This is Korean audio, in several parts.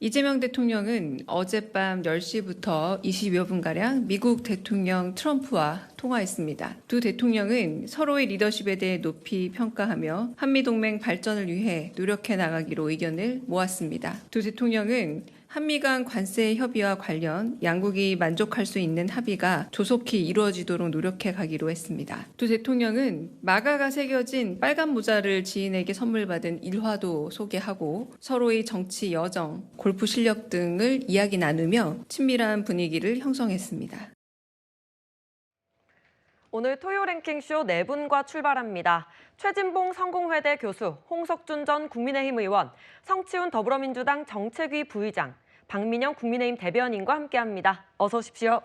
이재명 대통령은 어젯밤 10시부터 20여 분가량 미국 대통령 트럼프와 통화했습니다. 두 대통령은 서로의 리더십에 대해 높이 평가하며 한미동맹 발전을 위해 노력해 나가기로 의견을 모았습니다. 두 대통령은 한미 간 관세 협의와 관련 양국이 만족할 수 있는 합의가 조속히 이루어지도록 노력해 가기로 했습니다. 두 대통령은 마가가 새겨진 빨간 모자를 지인에게 선물 받은 일화도 소개하고 서로의 정치 여정, 골프 실력 등을 이야기 나누며 친밀한 분위기를 형성했습니다. 오늘 토요 랭킹쇼 4분과 출발합니다. 최진봉 성공회대 교수, 홍석준 전 국민의힘 의원, 성치훈 더불어민주당 정책위 부의장, 박민영 국민의힘 대변인과 함께합니다. 어서 오십시오.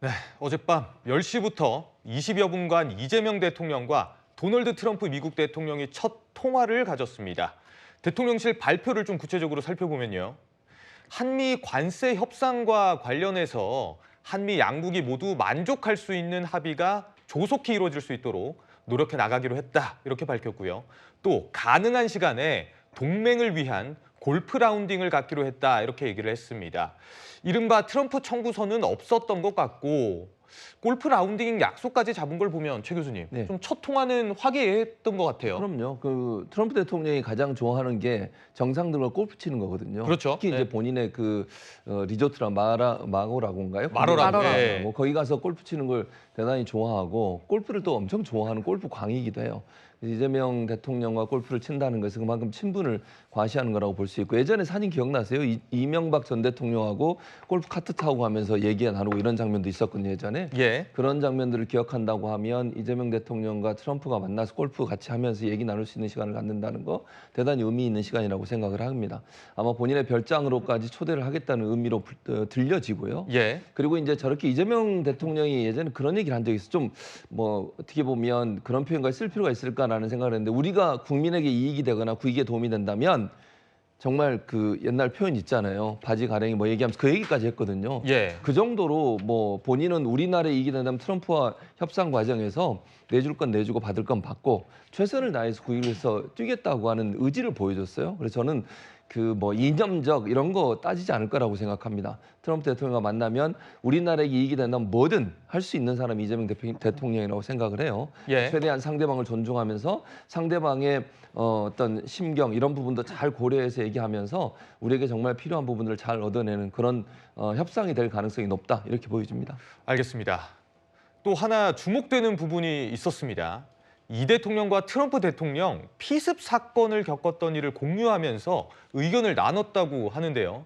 네, 어젯밤 10시부터 20여 분간 이재명 대통령과 도널드 트럼프 미국 대통령이 첫 통화를 가졌습니다. 대통령실 발표를 좀 구체적으로 살펴보면요. 한미 관세 협상과 관련해서 한미 양국이 모두 만족할 수 있는 합의가 조속히 이루어질 수 있도록 노력해 나가기로 했다, 이렇게 밝혔고요. 또 가능한 시간에 동맹을 위한 골프 라운딩을 갖기로 했다, 이렇게 얘기를 했습니다. 이른바 트럼프 청구서는 없었던 것 같고 골프 라운딩 약속까지 잡은 걸 보면 최 교수님, 네. 좀 첫 통화는 화기애애했던 것 같아요. 그럼요. 그 트럼프 대통령이 가장 좋아하는 게 정상들과 골프 치는 거거든요. 그렇죠. 특히 이제 네. 본인의 그 리조트라 마고라고인가요? 마로라고. 네. 네. 뭐 거기 가서 골프 치는 걸 대단히 좋아하고 골프를 또 엄청 좋아하는 골프 광이기도 해요. 이재명 대통령과 골프를 친다는 것은 그만큼 친분을 과시하는 거라고 볼 수 있고, 예전에 사진 기억나세요? 이명박 전 대통령하고 골프 카트 타고 가면서 얘기 나누고 이런 장면도 있었거든요, 예전에. 예. 그런 장면들을 기억한다고 하면 이재명 대통령과 트럼프가 만나서 골프 같이 하면서 얘기 나눌 수 있는 시간을 갖는다는 거 대단히 의미 있는 시간이라고 생각을 합니다. 아마 본인의 별장으로까지 초대를 하겠다는 의미로 들려지고요. 예. 그리고 이제 저렇게 이재명 대통령이 예전에 그런 얘기를 한 적이 있어. 좀 뭐 어떻게 보면 그런 표현까지 쓸 필요가 있을까라는 생각을 했는데, 우리가 국민에게 이익이 되거나 국익에 도움이 된다면 정말 그 옛날 표현 있잖아요. 바지 가랭이 뭐 얘기하면서 그 얘기까지 했거든요. 예. 그 정도로 뭐 본인은 우리나라에 이익이 된다면 트럼프와 협상 과정에서 내줄 건 내주고 받을 건 받고 최선을 다해서 국익을 위해서 뛰겠다고 하는 의지를 보여줬어요. 그래서 저는 그 뭐 이념적 이런 거 따지지 않을 거라고 생각합니다. 트럼프 대통령과 만나면 우리나라에게 이익이 된다면 뭐든 할 수 있는 사람이 이재명 대통령이라고 생각을 해요. 예. 최대한 상대방을 존중하면서 상대방의 어떤 심경 이런 부분도 잘 고려해서 얘기하면서 우리에게 정말 필요한 부분들을 잘 얻어내는 그런 협상이 될 가능성이 높다, 이렇게 보여집니다. 알겠습니다. 또 하나 주목되는 부분이 있었습니다. 이 대통령과 트럼프 대통령 피습 사건을 겪었던 일을 공유하면서 의견을 나눴다고 하는데요.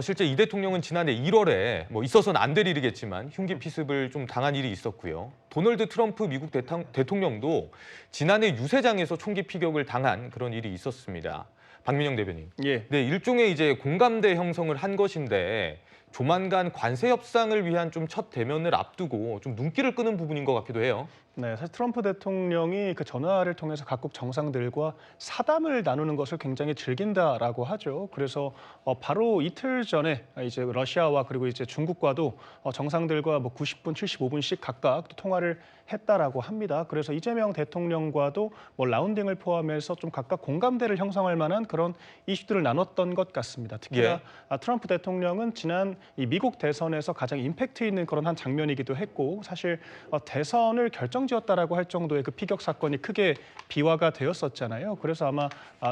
실제 이 대통령은 지난해 1월에 뭐 있어서는 안 될 일이겠지만 흉기 피습을 좀 당한 일이 있었고요. 도널드 트럼프 미국 대통령도 지난해 유세장에서 총기 피격을 당한 그런 일이 있었습니다. 박민영 대변인. 예. 네, 일종의 이제 공감대 형성을 한 것인데 조만간 관세 협상을 위한 좀 첫 대면을 앞두고 좀 눈길을 끄는 부분인 것 같기도 해요. 네, 사실 트럼프 대통령이 그 전화를 통해서 각국 정상들과 사담을 나누는 것을 굉장히 즐긴다라고 하죠. 그래서 바로 이틀 전에 이제 러시아와 그리고 이제 중국과도 정상들과 뭐 90분, 75분씩 각각 또 통화를 했다라고 합니다. 그래서 이재명 대통령과도 뭐 라운딩을 포함해서 좀 각각 공감대를 형성할 만한 그런 이슈들을 나눴던 것 같습니다. 특히나 트럼프 대통령은 지난 이 미국 대선에서 가장 임팩트 있는 그런 한 장면이기도 했고, 사실 대선을 결정지었다라고 할 정도의 그 피격 사건이 크게 비화가 되었었잖아요. 그래서 아마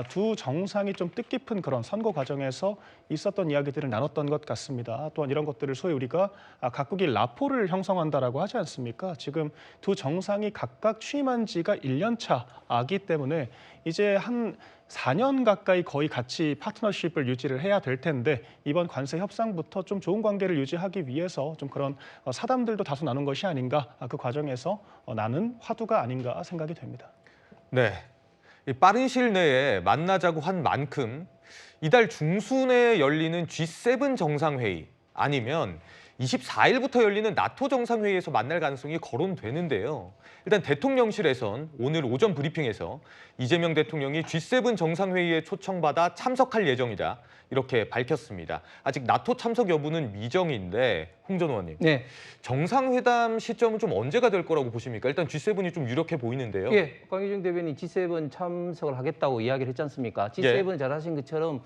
두 정상이 좀 뜻깊은 그런 선거 과정에서 있었던 이야기들을 나눴던 것 같습니다. 또한 이런 것들을 소위 우리가 각국이 라포를 형성한다라고 하지 않습니까? 지금 두 정상이 각각 취임한 지가 1년 차이기 때문에 이제 한 4년 가까이 거의 같이 파트너십을 유지를 해야 될 텐데, 이번 관세 협상부터 좀 좋은 관계를 유지하기 위해서 좀 그런 사담들도 다소 나눈 것이 아닌가, 그 과정에서 나는 화두가 아닌가 생각이 됩니다. 네, 이 빠른 시일 내에 만나자고 한 만큼 이달 중순에 열리는 G7 정상회의 아니면 24일부터 열리는 나토 정상회의에서 만날 가능성이 거론되는데요. 일단 대통령실에선 오늘 오전 브리핑에서 이재명 대통령이 G7 정상회의에 초청받아 참석할 예정이다. 이렇게 밝혔습니다. 아직 나토 참석 여부는 미정인데 홍 전 의원님. 네. 정상회담 시점은 좀 언제가 될 거라고 보십니까? 일단 G7이 좀 유력해 보이는데요. 예, 강희중 대변인 G7 참석을 하겠다고 이야기를 했지 않습니까? G7은 잘 아신 것처럼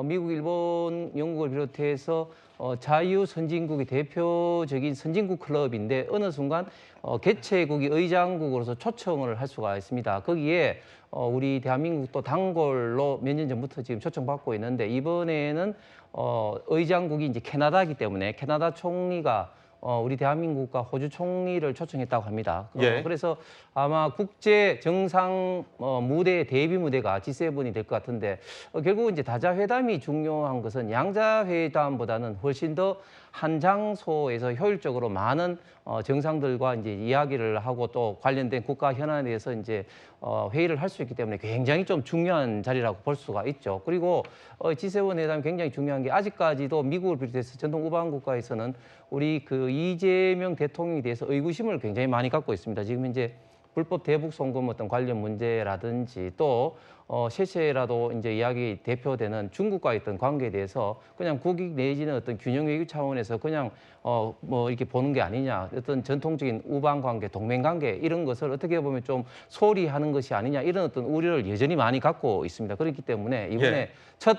미국, 일본, 영국을 비롯해서 자유 선진국의 대표적인 선진국 클럽인데 어느 순간 개최국이 의장국으로서 초청을 할 수가 있습니다. 거기에 우리 대한민국도 단골로 몇 년 전부터 지금 초청받고 있는데 이번에는 의장국이 이제 캐나다이기 때문에 캐나다 총리가 우리 대한민국과 호주 총리를 초청했다고 합니다. 예. 그래서 아마 국제 정상 무대 대비 무대가 G7이 될 것 같은데 결국 이제 다자 회담이 중요한 것은 양자 회담보다는 훨씬 더 한 장소에서 효율적으로 많은 정상들과 이제 이야기를 하고 또 관련된 국가 현안에 대해서 이제 회의를 할 수 있기 때문에 굉장히 좀 중요한 자리라고 볼 수가 있죠. 그리고 G7 회담이 굉장히 중요한 게 아직까지도 미국을 비롯해서 전통 우방 국가에서는 우리 그 이재명 대통령에 대해서 의구심을 굉장히 많이 갖고 있습니다. 지금 이제 불법 대북 송금 어떤 관련 문제라든지 또 셰셰라도 이제 이야기 대표되는 중국과의 어떤 관계에 대해서 그냥 국익 내지는 어떤 균형 외교 차원에서 그냥 뭐 이렇게 보는 게 아니냐, 어떤 전통적인 우방 관계, 동맹 관계 이런 것을 어떻게 보면 좀 소홀히 하는 것이 아니냐 이런 어떤 우려를 여전히 많이 갖고 있습니다. 그렇기 때문에 이번에 첫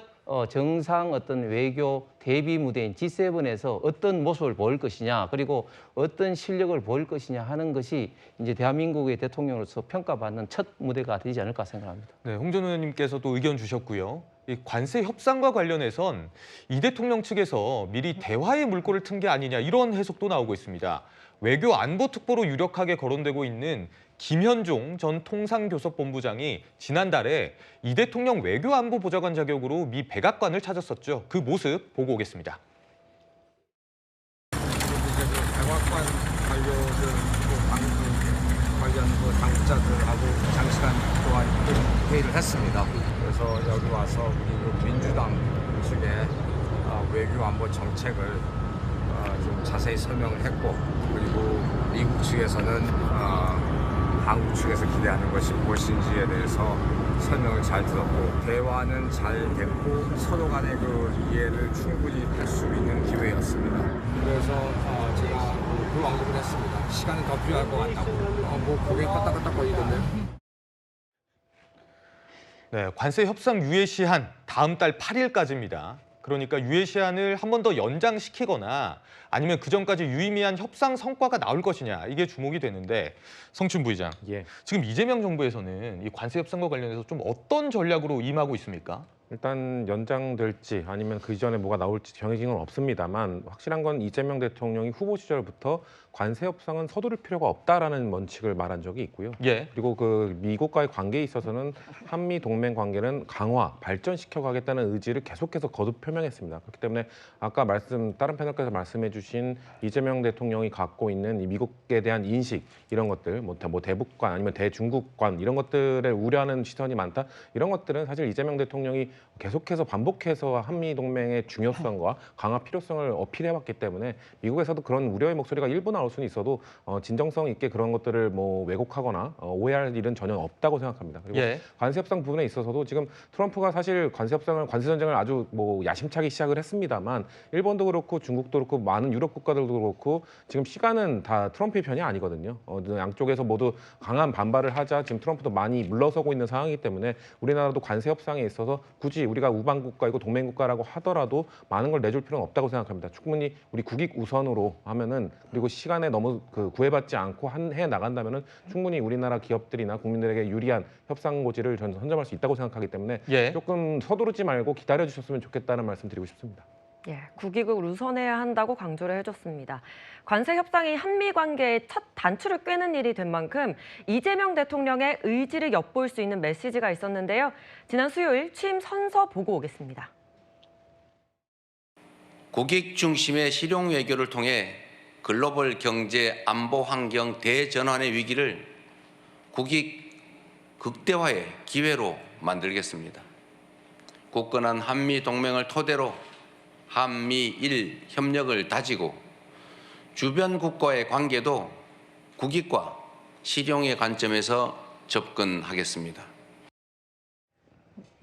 정상 어떤 외교 대비 무대인 G7에서 어떤 모습을 보일 것이냐 그리고 어떤 실력을 보일 것이냐 하는 것이 이제 대한민국의 대통령으로서 평가받는 첫 무대가 되지 않을까 생각합니다. 네, 홍 전 의원님께서도 의견 주셨고요. 이 관세 협상과 관련해선 이 대통령 측에서 미리 대화의 물꼬를 튼 게 아니냐 이런 해석도 나오고 있습니다. 외교 안보 특보로 유력하게 거론되고 있는 김현종 전 통상교섭본부장이 지난달에 이 대통령 외교안보보좌관 자격으로 미 백악관을 찾았었죠. 그 모습 보고 오겠습니다. 백악관 관련 당국자들하고 장시간 동안 회의를 했습니다. 그래서 여기 와서 우리 민주당 측의 외교 안보 정책을 좀 자세히 설명을 했고 그리고 미국 측에서는 한국 측에서 기대하는 것이 무엇인지에 대해서 설명을 잘 들었고 대화는 잘 됐고 서로 간의 그 이해를 충분히 할 수 있는 기회였습니다. 그래서 제가 그 언급을 했습니다. 시간이 더 필요할 것 같다고. 뭐 고개 끄덕끄덕거리던데요. 네, 관세 협상 유예 시한 다음 달 8일까지입니다. 그러니까 유예 시한을 한 번 더 연장시키거나 아니면 그전까지 유의미한 협상 성과가 나올 것이냐 이게 주목이 되는데 성춘 부의장, 지금 이재명 정부에서는 이 관세 협상과 관련해서 좀 어떤 전략으로 임하고 있습니까? 일단 연장될지 아니면 그 이전에 뭐가 나올지 정해진 건 없습니다만 확실한 건 이재명 대통령이 후보 시절부터 관세 협상은 서두를 필요가 없다라는 원칙을 말한 적이 있고요. 그리고 그 미국과의 관계에 있어서는 한미 동맹 관계는 강화, 발전시켜 가겠다는 의지를 계속해서 거듭 표명했습니다. 그렇기 때문에 아까 다른 패널께서 말씀해주신 이재명 대통령이 갖고 있는 이 미국에 대한 인식 이런 것들, 뭐 대북관 아니면 대중국관 이런 것들을 우려하는 시선이 많다. 이런 것들은 사실 이재명 대통령이 계속해서 반복해서 한미 동맹의 중요성과 강화 필요성을 어필해왔기 때문에 미국에서도 그런 우려의 목소리가 일부 나올 수는 있어도 진정성 있게 그런 것들을 뭐 왜곡하거나 오해할 일은 전혀 없다고 생각합니다. 그리고 관세 협상 부분에 있어서도 지금 트럼프가 사실 관세 전쟁을 아주 뭐 야심차게 시작을 했습니다만 일본도 그렇고 중국도 그렇고 많은 유럽 국가들도 그렇고 지금 시간은 다 트럼프의 편이 아니거든요. 양쪽에서 모두 강한 반발을 하자 지금 트럼프도 많이 물러서고 있는 상황이기 때문에 우리나라도 관세 협상에 있어서 굳이 우리가 우방 국가이고 동맹 국가라고 하더라도 많은 걸 내줄 필요는 없다고 생각합니다. 충분히 우리 국익 우선으로 하면은 그리고 시간에 너무 구애받지 않고 해 나간다면은 충분히 우리나라 기업들이나 국민들에게 유리한 협상 고지를 저는 선점할 수 있다고 생각하기 때문에 조금 서두르지 말고 기다려 주셨으면 좋겠다는 말씀 드리고 싶습니다. 국익을 우선해야 한다고 강조를 해줬습니다. 관세 협상이 한미 관계의 첫 단추를 꿰는 일이 된 만큼 이재명 대통령의 의지를 엿볼 수 있는 메시지가 있었는데요. 지난 수요일 취임 선서 보고 오겠습니다. 국익 중심의 실용 외교를 통해 글로벌 경제 안보 환경 대전환의 위기를 국익 극대화의 기회로 만들겠습니다. 굳건한 한미 동맹을 토대로 한미일 협력을 다지고 주변국과의 관계도 국익과 실용의 관점에서 접근하겠습니다.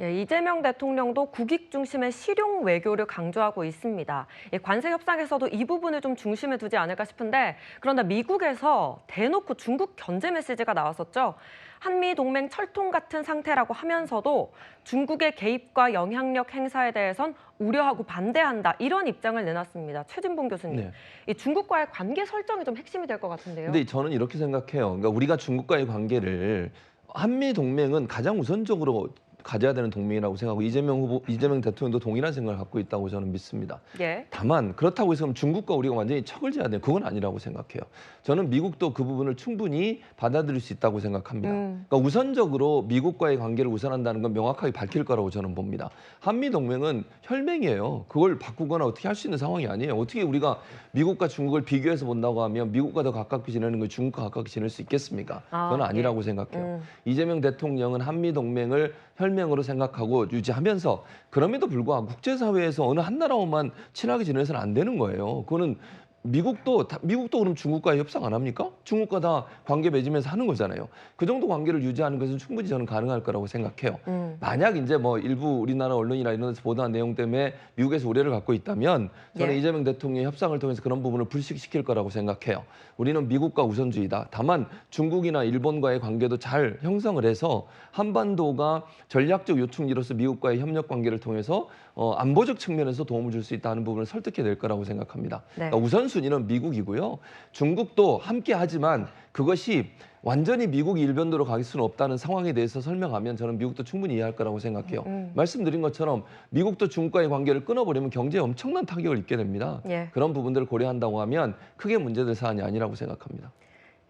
예, 이재명 대통령도 국익 중심의 실용 외교를 강조하고 있습니다. 관세 협상에서도 이 부분을 좀 중심에 두지 않을까 싶은데 그런데 미국에서 대놓고 중국 견제 메시지가 나왔었죠. 한미 동맹 철통 같은 상태라고 하면서도 중국의 개입과 영향력 행사에 대해선 우려하고 반대한다 이런 입장을 내놨습니다. 최진봉 교수님, 네. 이 중국과의 관계 설정이 좀 핵심이 될 것 같은데요. 근데 저는 이렇게 생각해요. 그러니까 우리가 중국과의 관계를 한미 동맹은 가장 우선적으로 가져야 되는 동맹이라고 생각하고 이재명 대통령도 동일한 생각을 갖고 있다고 저는 믿습니다. 예. 다만 그렇다고 해서 그럼 중국과 우리가 완전히 척을 지어야 돼요. 그건 아니라고 생각해요. 저는 미국도 그 부분을 충분히 받아들일 수 있다고 생각합니다. 그러니까 우선적으로 미국과의 관계를 우선한다는 건 명확하게 밝힐 거라고 저는 봅니다. 한미 동맹은 혈맹이에요. 그걸 바꾸거나 어떻게 할 수 있는 상황이 아니에요. 어떻게 우리가 미국과 중국을 비교해서 본다고 하면 미국과 더 가깝게 지내는 걸 중국과 가깝게 지낼 수 있겠습니까? 그건 아니라고 생각해요. 이재명 대통령은 한미 동맹을 혈맹으로 생각하고 유지하면서 그럼에도 불구하고 국제사회에서 어느 한 나라와만 친하게 지내서는 안 되는 거예요. 그거는 미국도 그럼 중국과 협상 안 합니까? 중국과 다 관계 맺으면서 하는 거잖아요. 그 정도 관계를 유지하는 것은 충분히 저는 가능할 거라고 생각해요. 만약 이제 뭐 일부 우리나라 언론이나 이런 데서 보도한 내용 때문에 미국에서 우려를 갖고 있다면 저는 예. 이재명 대통령의 협상을 통해서 그런 부분을 불식시킬 거라고 생각해요. 우리는 미국과 우선주의다. 다만 중국이나 일본과의 관계도 잘 형성을 해서 한반도가 전략적 요충지로서 미국과의 협력 관계를 통해서 안보적 측면에서 도움을 줄 수 있다는 부분을 설득해야 될 거라고 생각합니다. 네. 그러니까 우선순위는 미국이고요. 중국도 함께 하지만 그것이 완전히 미국이 일변도로 갈 수는 없다는 상황에 대해서 설명하면 저는 미국도 충분히 이해할 거라고 생각해요. 말씀드린 것처럼 미국도 중국과의 관계를 끊어버리면 경제에 엄청난 타격을 입게 됩니다. 예. 그런 부분들을 고려한다고 하면 크게 문제될 사안이 아니라고 생각합니다.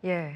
예.